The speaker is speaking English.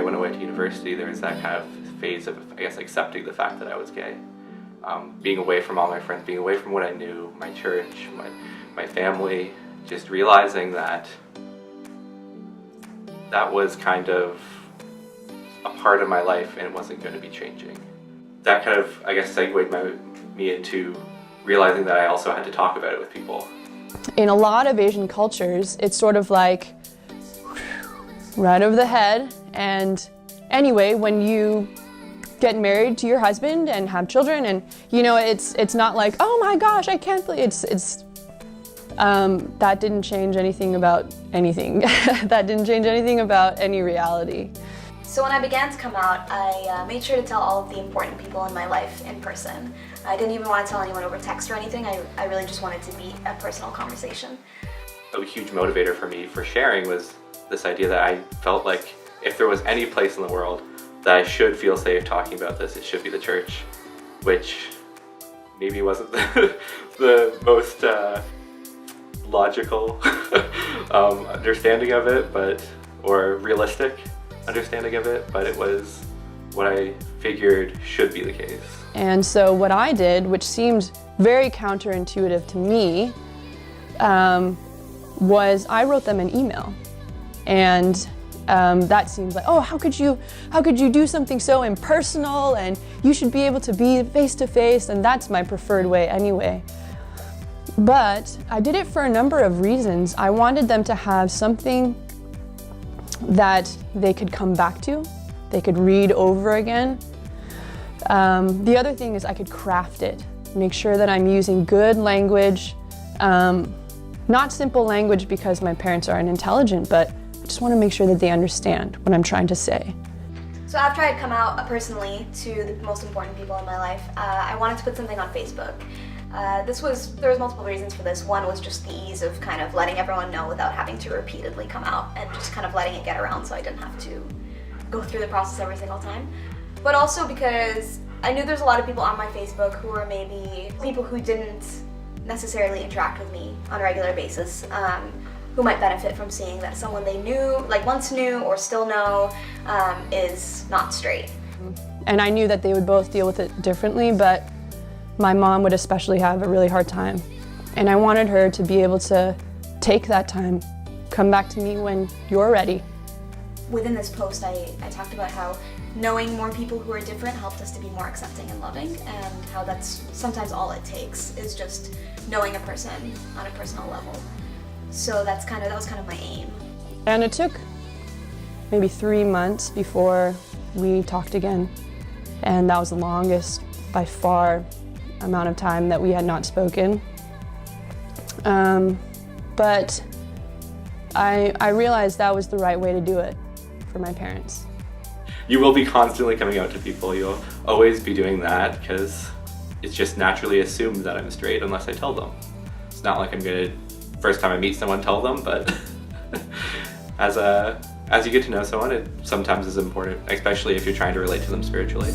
I went away to university, there was that kind of phase of, I guess, accepting the fact that I was gay. Being away from all my friends, being away from what I knew, my church, my family, just realizing that that was kind of a part of my life and it wasn't going to be changing. That kind of, I guess, segued me into realizing that I also had to talk about it with people. In a lot of Asian cultures, it's sort of like right over the head. And anyway, when you get married to your husband and have children, and you know, it's not like, oh my gosh, I can't believe that didn't change anything about anything. That didn't change anything about any reality. So when I began to come out, I made sure to tell all of the important people in my life in person. I didn't even want to tell anyone over text or anything. I really just wanted to be a personal conversation. A huge motivator for me for sharing was this idea that I felt like if there was any place in the world that I should feel safe talking about this, it should be the church, which maybe wasn't the most logical understanding of it, or realistic understanding of it, but it was what I figured should be the case. And so what I did, which seemed very counterintuitive to me, was I wrote them an email. And that seems like, oh, how could you do something so impersonal, and you should be able to be face to face, and that's my preferred way anyway. But I did it for a number of reasons. I wanted them to have something that they could come back to, they could read over again. The other thing is I could craft it, make sure that I'm using good language, not simple language because my parents are unintelligent, but I just want to make sure that they understand what I'm trying to say. So after I'd come out personally to the most important people in my life, I wanted to put something on Facebook. There was multiple reasons for this. One was just the ease of kind of letting everyone know without having to repeatedly come out, and just kind of letting it get around so I didn't have to go through the process every single time. But also because I knew there's a lot of people on my Facebook who are maybe people who didn't necessarily interact with me on a regular basis, who might benefit from seeing that someone they knew, like once knew or still know, is not straight. And I knew that they would both deal with it differently, but my mom would especially have a really hard time. And I wanted her to be able to take that time, come back to me when you're ready. Within this post, I talked about how knowing more people who are different helped us to be more accepting and loving, and how that's sometimes all it takes is just knowing a person on a personal level. So that was kind of my aim. And it took maybe 3 months before we talked again. And that was the longest, by far, amount of time that we had not spoken. But I realized that was the right way to do it for my parents. You will be constantly coming out to people. You'll always be doing that because it's just naturally assumed that I'm straight unless I tell them. It's not like I'm gonna, first time I meet someone, tell them, but as you get to know someone, it sometimes is important, especially if you're trying to relate to them spiritually.